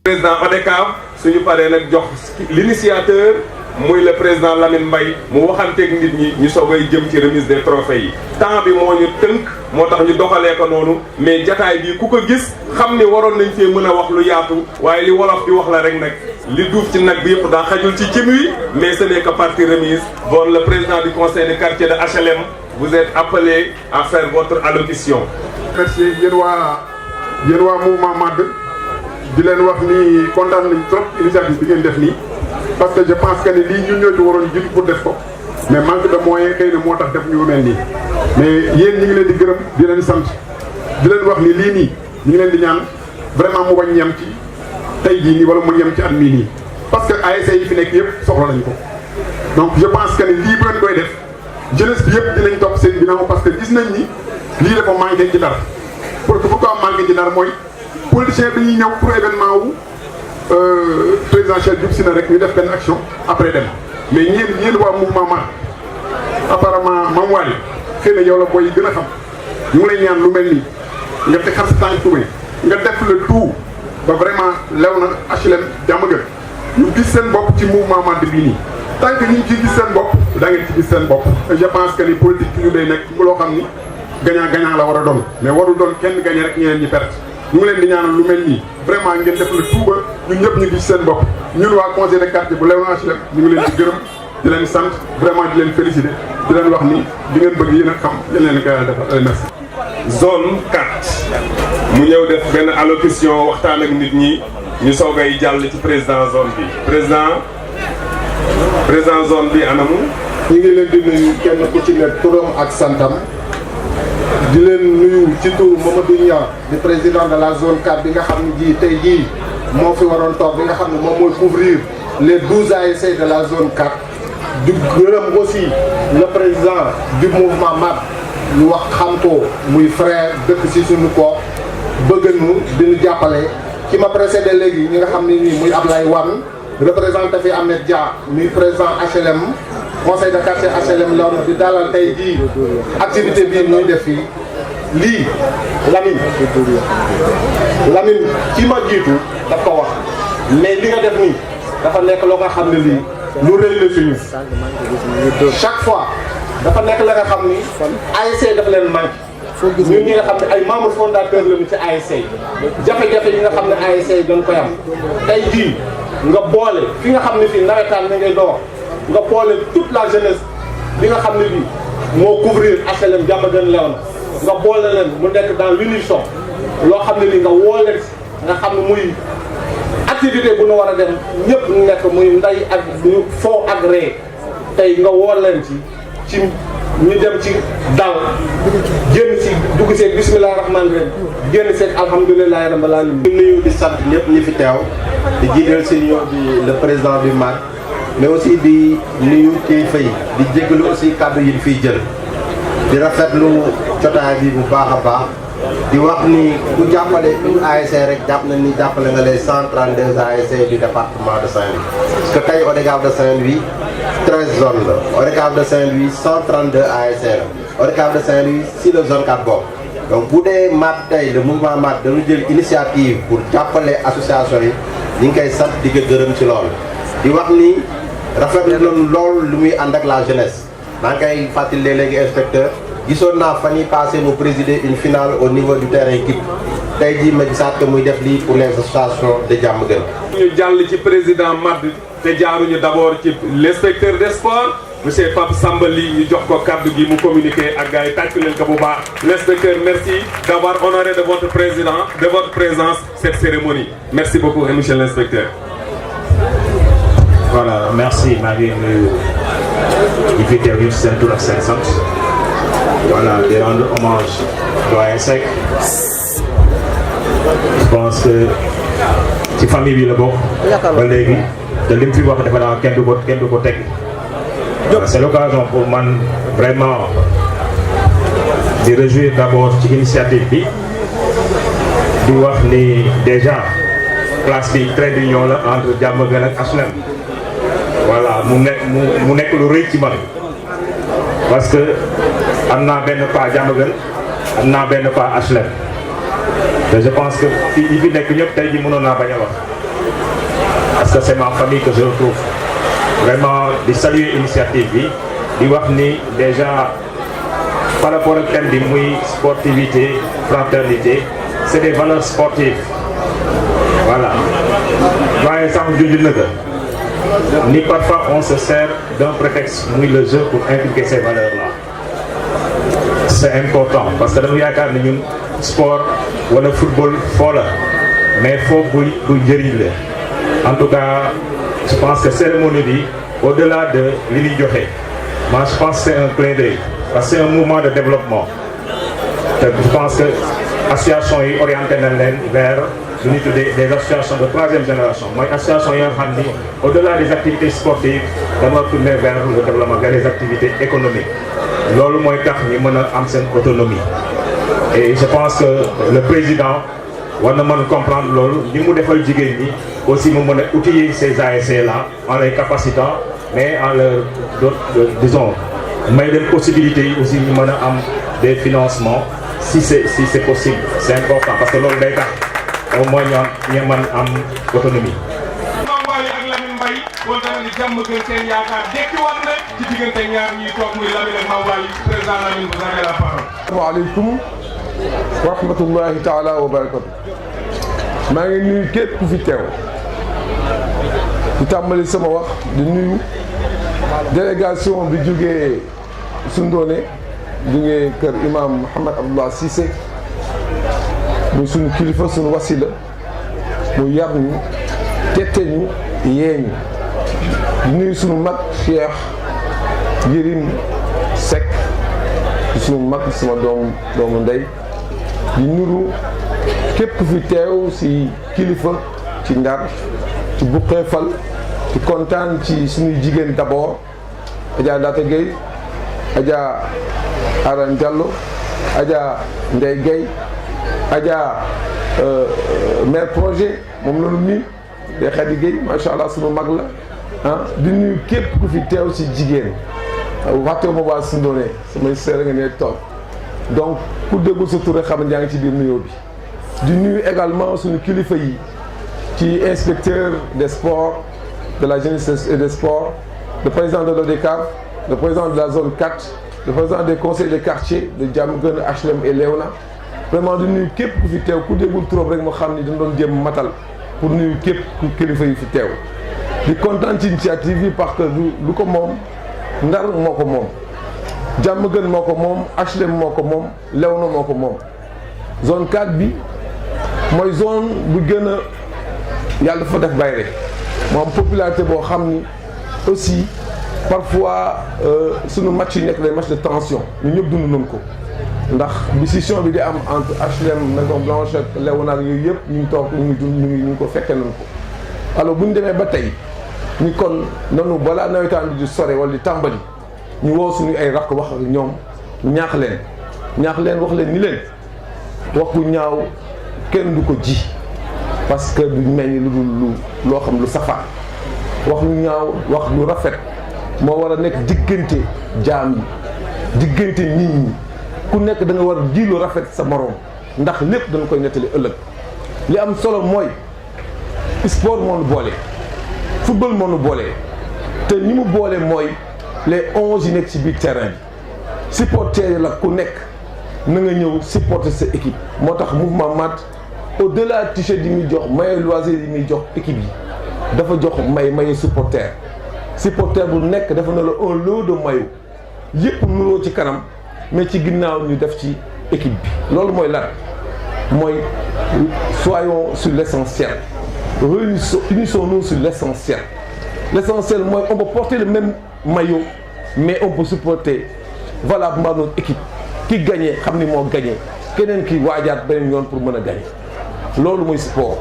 président ODCAV suñu paree nag jox l'initiateur muy le président Lamine Mbaye mu waxanteeg nit ñi ñu soogay jëm ci remise des trophées yi. temps bi moo ñu tënk moo tax ñu doxalee ko noonu mais jataay bi ku ko gis xam ni waroon nañ fee mën a wax lu yaatu waaye li wolof di wax la rek nag li duuf ci nag bi yëpp daa xajul ci cin wi mais ce n'est que partie remise. Bon, le président du conseil de quartier de HLM, vous êtes appelé à faire votre allocution. Merci yéen waa mouvement MAD di leen wax ni kontaan nañ trop initiative bi ngeen def nii parce que je pense que ni lii ñun ñoo ci waroon jiitu pour def ko mais manque de moyens xëy na moo tax def ñu mel nii mais yéen ñi ngi leen di gërëm di leen sant di leen wax ni lii nii ñu ngi leen di ñaan vraiment mu bañ yem ci tey jii nii wala mu yem ci at mii nii parce que ASC yi fi nekk yëpp soxla nañ ko donc je pense que ni lii bu leen koy def jeunesse bi yëpp dinañ topp seen ginnaaw parce que gis nañ ni lii dafa manqué ci dara pourquoi manqué ci dara mooy politicien bi ñuy ñëw pour événement wu présidentiel jub si na rek ñu def benn action après dem mais yéen waa mouvement MAD apparemment Mame Waly xëy na yow la booy yi gën a xam ñu ngi lay ñaan lu mel nii nga te xar sa tànk tubéy nga def le tout ba vraiment lew na HLM jàmm gën ñu gis seen bopp ci mouvement MAD bii nii tant que ñu ngi ciy gis seen bopp da ngeen ci gis seen bopp je pense que ni politique ci ñu day nekk loo xam ni gagnant la war a doon mais warul doon kenn gagné rek ñeneen ñi perte ñu ngi leen di ñaanal lu mel nii vraiment ngeen def le tout ba ñun ñëpp ñu gis seen bopp ñun waa conseil de quartier bu Léona HLM ñu ngi leen di gërëm di leen sant vraiment di leen féliciter di leen wax ni di ngeen bëgg yéen a xam yéen leen ko defal merci. Zone 4 mu ñëw def benn allocution waxtaan ak nit ñi ñu soogay jàll ci président zone bi président zone bi anamu. ñu ngi leen di nuyu kenn ku ci nekk turam ak santam di leen nuyu ci tur Mamadou Niang di président de la zone 4 bi nga xam ne ji tey jii moo fi waroon toog bi nga xam ne moom mooy couvrir les 12 ASC de la zone 4 di gërëm aussi le président du mouvement MAD ñu wax xam ko muy frère dëkk si suñu ko bëgg nu di ñu jàppale ki ma précédé léegi ñi nga xam ne nii muy Ablaye Wane représenté fi Ahmed Dia muy président HLM conseil de quartier HLM Léona di dalal tey jii activité bii ñuy def fii lii Lamine ci ma jiitu daf ko wax mais li nga def nii dafa nekk loo nga xam ne lii lu rëy la suñu chaque fois dafa nekk la nga xam ni ASC dafa leen manqué ñun ñi nga xam ne ay membres fondateurs lañu ci ASC jafe-jafe yi nga xam ne ASC doon koy am tey jii nga boole fi nga xam ne fii nawetaan na ngay door nga boole toute la jeunesse bi nga xam ne bii moo couvrir HLM Diamaguène Léona nga boole leen mu nekk dans l'unisson loo xam ne lii nga woo leen nga xam ne muy activité bu nu war a dem ñëpp ñu nekk muy nday ak ñu foo ak ree tey nga woo leen ci ñu dem ci dal génn si dugg seeg bisimilah rahmaani rahim génn seeg alhamdulilah rabbil alamin. ñu nuyu di sant ñëpp ñi fi teew di jiital si ñoo bi le président du MAD mais aussi di nuyu kilifa yi di jégalu aussi kàddu yi fiy jël di rafetlu jotaay bi bu baax a baax di wax ni ku jàppale une ASC rek jàpp na ni jàppale nga les 132 ASC du département de Saint-Louis parce que tey ODCAV de Saint-Louis 13 zones la ODCAV de Saint-Louis 132 ASC la ODCAV de Saint-Louis si la zone 4 boobu donc bu dee MAD tey le mouvement MAD dañu jël initiative pour jàppale association yi ñu ngi koy sant di ko gërëm ci loolu di wax ni rafetlu nañu lool lu muy ànd ak la jeunesse maa ngi koy fàttali léegi inspecteur gisoon naa fan yii passé mu présider une finale au niveau du terrain Kip tey jii ma gisaat que muy def lii pour les associations de Diamaguène. ñu jàll ci président MAD te jaaruñu d'abord ci l'inspecteur des sports monsieur Pape Samba Ly ñu jox ko kaddu gi mu communiquer ak gars yi tàcc leen ko bu baax. L'inspecteur, merci d'avoir honoré de votre présence cette cérémonie. Merci beaucoup monsieur l'inspecteur. Voilà, merci maa ngi nuyu ñi fi teew yëpp seen tur ak seen sant. Voilà, di rendre hommage doyen Seck. Je pense que ci famille bi la bokk ba léegi te li mu fi wax dafa naa kenn du ko teg. C'est l'occasion pour man vraiment di réjouir d'abord ci initiative bi di wax ni déjà place bi trait d'union la entre Diamaguène ak HLM. Voilà mu nekk lu rëy ci man parce que am naa benn pas Diamaguène am naa benn pas HLM te je pense que fii ñi fi nekk ñëpp tey jii mënoon naa bañ a wax parce que c'est ma famille que je retrouve vraiment di saluer initiative bi di wax ni déjà par rapport ak thème bi muy sportivité fraternité c'est des valeurs sportives voilà waaye sax junj na ko ni parfois on se sert d'un prétexte muy le jeu pour inculquer ces valeurs-là. C'est important parce que dañu yaakaar ne ñun sport wala football foo la mais foo buy njëriñ la en tout cas je pense que cérémonie bi au-delà de li ñuy joxe moi je pense que c'est un clin d'œil parce que c'est un mouvement de développement te je pense que association yi orienté nañ leen vers lu ñuy tuddee des associations de troisième génération mooy association yi nga xam ni au-delà des activités sportives dama tourner vers le développement vers les activités économiques loolu mooy tax ñu mën a am seen autonomie et je pense que le président war na mën comprendre loolu ni mu defal jigéen ñi aussi mu mën a outiller ces ASC là en les capacitant mais en leur disons may leen possibilités yi aussi ñu mën a am des financements si c'est possible c'est important parce que loolu day tax au moins ñu mën am autonomie. Mbaye ak Lamine Mbaye wala dana ni Diamaguène seen yaakaar dekkiwaat na ci diggante ñaar ñuy toog muy Lamine ak Mbaye président Lamine vous avez la parole. Asalaamaaleykum wa rahmatullahi taala wa barakatu. maa ngi nuyu képp ku fi teew di tàmbali sama wax di nuyu délégation bi jógee Sundoone jógee kër imam Mouhamed Abdallah Cissé muy suñu kilifa suñu wasila mu yar ñu tette ñu yee ñu di nuyu suñu mag Cheikh Yérim Seck di suñu mag sama doomu ndey di nuru képp ku fi teew si kilifa ci Ndar ci Buqeefal ci kontaan ci suñuy jigéen d'abord Adja Data Gueye Adja Aran Diallo Adja Ndeye Gueye Adja maire projet moom loolu nii day Khady Gueye macha allah sunu mag la ah di nuyu képp ku fi teew si jigéen waxtewu ma waa Sundoone samay sœur nga ne toog donc ku déggul sa tur xam ne yaa ngi ci biir nuyoo bi di nuyu également suñu kilifa yi ci inspecteur des sports de la jeunesse et des sports le président de l'ODCAV le président de la zone 4 le président des conseils de quartier de Diamaguène HLM et Léona vraiment di nuyu képp ku fi teew ku déggul trop rek moo xam ni dañ doon jéem matal pour nuyu képp ku kilifa yi fi teew di kontaan ci initiative yi parce que lu ko moom Ndar moo ko moom Diamaguène moo ko moom HLM moo ko moom Léona moo ko moom zone 4 bi mooy zone bu gën a yàlla dafa def bayre moo am popularité boo xam ni aussi parfois sunu match yi nekk les matchs de tension ñu ñëpp dund nañ ko ndax bi scission bi di am entre HLM Maison Blanche ak Léona yooyu yëpp ñu ngi toog ñu ngi ko fekkee nañ ko alors bu ñu demee ba tey ñu kon nanu balaa nawetaan bi di sore wala di tàmbali ñu woo suñu ay rakk wax ak ñoom ñaax leen wax leen ni leen wax bu ñaaw kenn du ko ji parce que du mel ni lu dul loo xam lu safaan wax lu ñaaw wax lu rafet moo war a nekk diggante jaam yi diggante nit ñi ku nekk da nga war a ji lu rafet sa moroom ndax lépp dañ koy nettali ëllëg li am solo mooy sport moo nu boole football moo nu boole te ñi mu boole mooy les 11 yi nekk ci biir terrain bi supporters yi la ku nekk na nga ñëw supporter sa équipe moo tax mouvement MAD au-delà t-shirt yi muy jox maillot loisir yi muy jox équipe yi dafa jox maillot supporter bu nekk dafa ne la un lot de maillot yëpp nuroo ci kanam mais ci ginnaaw ñu def ci équipe bi loolu mooy lan mooy soyons sur l'essentiel unissons-nous sur l'essentiel mooy on peut porter le même maillot mais on peut supporter valablement notre équipe ki gagné xam ni moo gagné keneen ki waajaat beneen yoon pour mën a gagné loolu mooy sport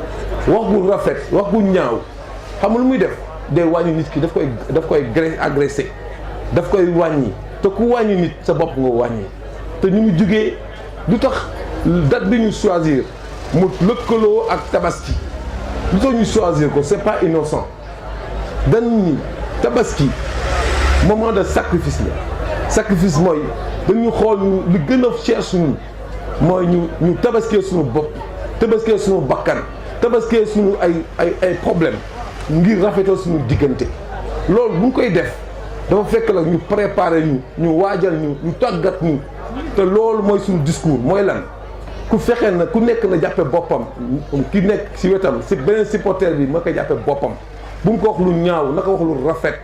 wax gu rafet wax gu ñaaw xam lu muy def day wàññi nit ki daf koy agressé daf koy wàññi te ku wàññi nit sa bopp nga wàññi te ñu ngi jugee du tax date bi ñu choisir mu lëkkaloo ak tabaski lu tax ñu choisir ko c'est pas innocent dañ ni tabaski moment de sacrifice la sacrifice mooy dañu xool li gën a cher suñu mooy ñu tabaskee suñu bopp tabaskee suñu bakkan tabaskee suñu ay problème ngir rafetal suñu diggante loolu bu ñu koy def dafa fekk la ñu préparer ñu waajal ñu tàggat ñu te loolu mooy suñu discours mooy lan ku fexe na ku nekk na jàppe boppam ki nekk ci wetam si beneen supporter bi ma koy jàppe boppam bu mu ko wax lu ñaaw naka wax lu rafet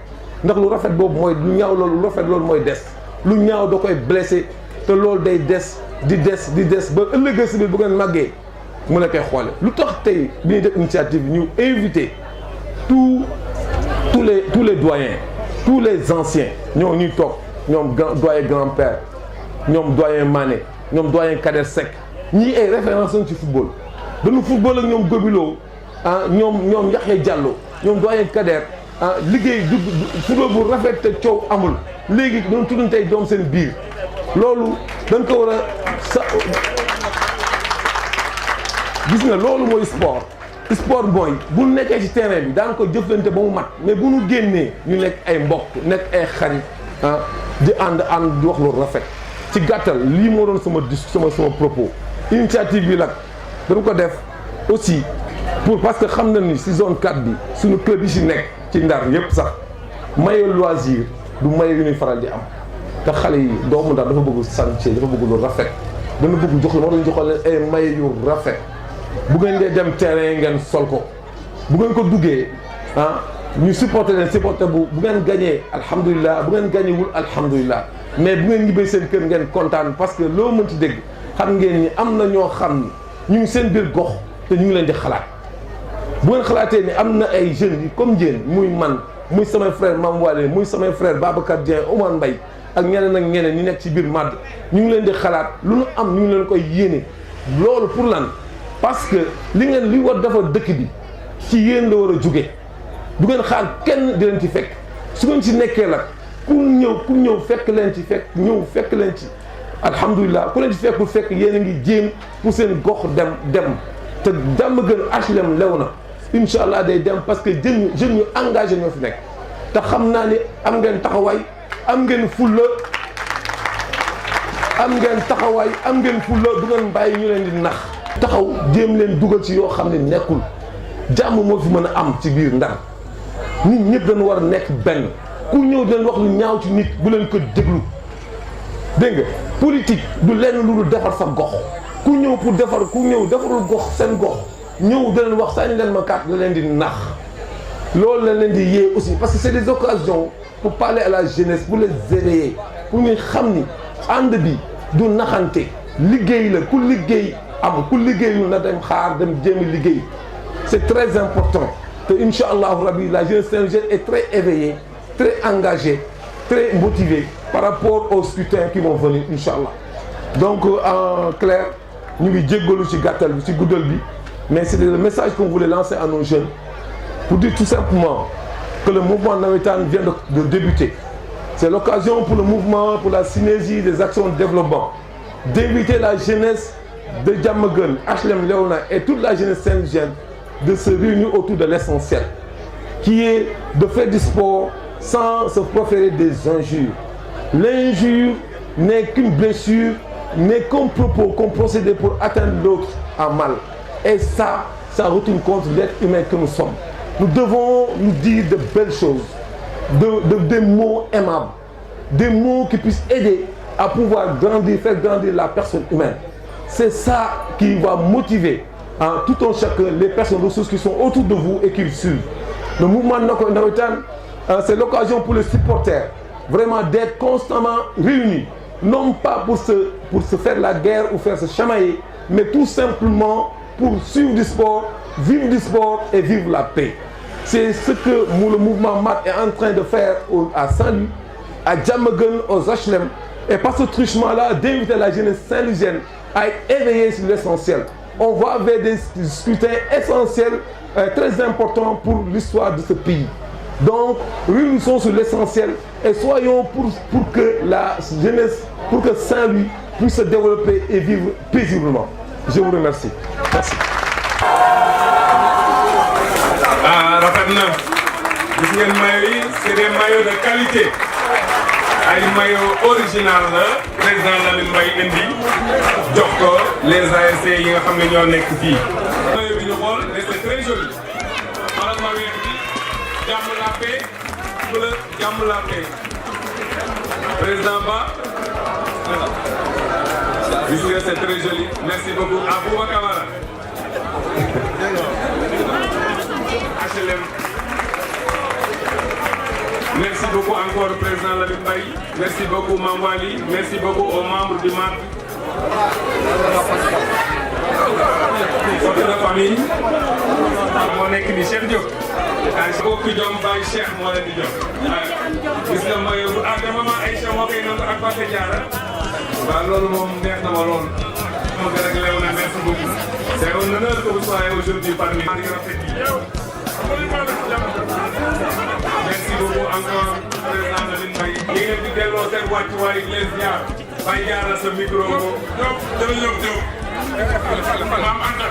ndax lu rafet boobu mooy lu ñaaw loolu lu rafet loolu mooy des lu ñaaw da koy blessé te loolu day des di des ba ëllëgee si biir bu ngeen màggee mu la koy xoole lu tax tey bi ñuy def initiative bi ñu invité tous les doyens tous les anciens ñoo ñuy toog ñoom doyen grand-père ñoom doyen Mané ñoom doyen Kader Seck ñii ay référence ci football dañu football ak ñoom Gobilo ñoom Yaxya Diallo ñoom doyen Kader liggéey du football bu rafet te coow amul léegi doon tuddante tey doom seen biir loolu dañ ko war a gis nga loolu mooy sport mooy bu nekkee ci terrain bi daan ko jëflante ba mu mat mais bu nu génnee ñu nekk ay mbokk nekk ay xarit di ànd di wax lu rafet ci gàttal lii moo doon sama propos initiative bi nag dañ ko def aussi parce que xam na ni si zone 4 bi suñu club yi si nekk ci Ndar yëpp sax maillot loisir du maillot yu ñuy faral di am te xale yi doomu Ndar dafa bëgg santé dafa bëgg lu rafet dana bëgg jox la moo tax ñu joxal leen ay maillot yu rafet bu ngeen dee dem terrain ngeen sol ko bu ngeen ko duggee ñu supporter leen supporter bu ngeen gañee alhamdulilah bu ngeen gañewul alhamdulilah mais bu ngeen ñibbee seen kër ngeen kontaan parce que loo mën ci dégg xam ngeen ni am na ñoo xam ni ñu ngi seen biir gox te ñu ngi leen di xalaat bu ngeen xalaatee ni am na ay jeunes yi comme yéen muy man muy samay frère Mame Wale muy samay frère Babacar Dieng Oumar Mbaye ak ñeneen ñi nekk ci biir MAD ñu ngi leen di xalaat lu nu am ñu ngi leen koy yéene loolu pour lan parce que li war defar dëkk bi ci yéen la war a jóge du ngeen xaar kenn di leen ci fekk su ngeen ci nekkee la ku ñëw fekk leen ci fekk leen ci alhamdulilah ku leen ci fekk yéen a ngi jéem pour seen gox dem te jàmm gën HLM lew na incha allah day dem parce que jeunes ñu engagé ñoo fi nekk te xam naa ni am ngeen taxawaay am ngeen fulla du ngeen bàyyi ñu leen di nax taxaw jéem leen dugal ci yoo xam ne nekkul jàmm moo fi mën a am ci biir Ndar nit ñëpp dañu war a nekk benn ku ñëw di leen wax lu ñaaw ci nit bu leen ko déglu dégg nga politique du lenn lu dul defar sa gox ku ñëw defarul gox seen gox ñëw da leen wax sañ leen ma carte la leen di nax loolu la leen di yee aussi parce que c'est des occasions pour parler à la jeunesse pour les éveiller pour ñu xam ni ànd bi du naxante liggéey la ku liggéey ku liggéeyul na dem xaar dem jéem a liggéey c'est très important te incha allahu rabi la jeunesse sénégalaise est très éveillée très engagée très motivée par rapport aux scrutins qui vont venir incha allah donc en clair ñu ngi jéggalu ci gàttal bi ci guddal bi mais c'est le message qu'on voulait lancer à nos jeunes pour dire tout simplement que le mouvement navétane vient de débuter. C'est l'occasion pour le mouvement, pour la synergie des actions de développement, d'inviter la jeunesse de Diamaguène, HLM Léona et toute la jeunesse sénégalaise de se réunir autour de l'essentiel, qui est de faire du sport sans se proférer des injures. L'injure n'est qu'une blessure, n'est qu'un propos, qu'un procédé pour atteindre l'autre en mal. Et ça retourne contre l'être humain que nous sommes. Nous devons nous dire de belles choses, des mots aimables, des mots qui puissent aider à pouvoir grandir, faire grandir la personne humaine. C'est ça qui va motiver tout un chacun, les personnes ressources qui sont autour de vous et qui le suivent. Le mouvement Nawetan, c'est l'occasion pour les supporters vraiment d'être constamment réunis, non pas pour se faire la guerre ou faire se chamailler, mais tout simplement pour suivre du sport et vivre la paix. C'est ce que le mouvement MAD est en train de faire à Saint-Louis, à Diamaguène, aux HLM, et par ce truchement-là, d'inviter la jeunesse saint-louisienne à être éveillée sur l'essentiel. On va vers des scrutins essentiels, très importants pour l'histoire de ce pays. Donc, réunissons sur l'essentiel et soyons pour que la jeunesse, pour que Saint-Louis puisse se développer et vivre paisiblement. Je vous remercie. Merci. Rafet na gis ngeen maillot yi c'est des maillots de qualité ay maillot original la président Lamine Mbaye indi jox ko les ASC yi nga xam ne ñoo nekk fii. maillot bi ñu xool mais c'est très joli maanaam ma weex bi jàmm la paix bleu jàmm la paix président Ba gis nga c'est très joli merci beaucoup à Bouba Camara. HLM. Merci beaucoup encore au président Lamine Mbaye. Merci beaucoup Mambali. Merci beaucoup aux membres du MAD. Photo de famille. Mon équipe Cheikh Diop. Beaucoup d'hommes Baye Cheikh moo leen di jox. Gis nga mooy ah dama Aïcha moo koy nangu ak Fatou Diarra. Waaw loolu moom neex na ma lool. Ma gën a gëlew na merci beaucoup. C'est un honneur que vous soyez aujourd'hui parmi nous. Merci beaucoup encore président Lamine Mbaye. Yéen di delloo seen wàccuwaay les ziar. Baye Diarra sa micro. Jërëjëf Diop. Maam Anta.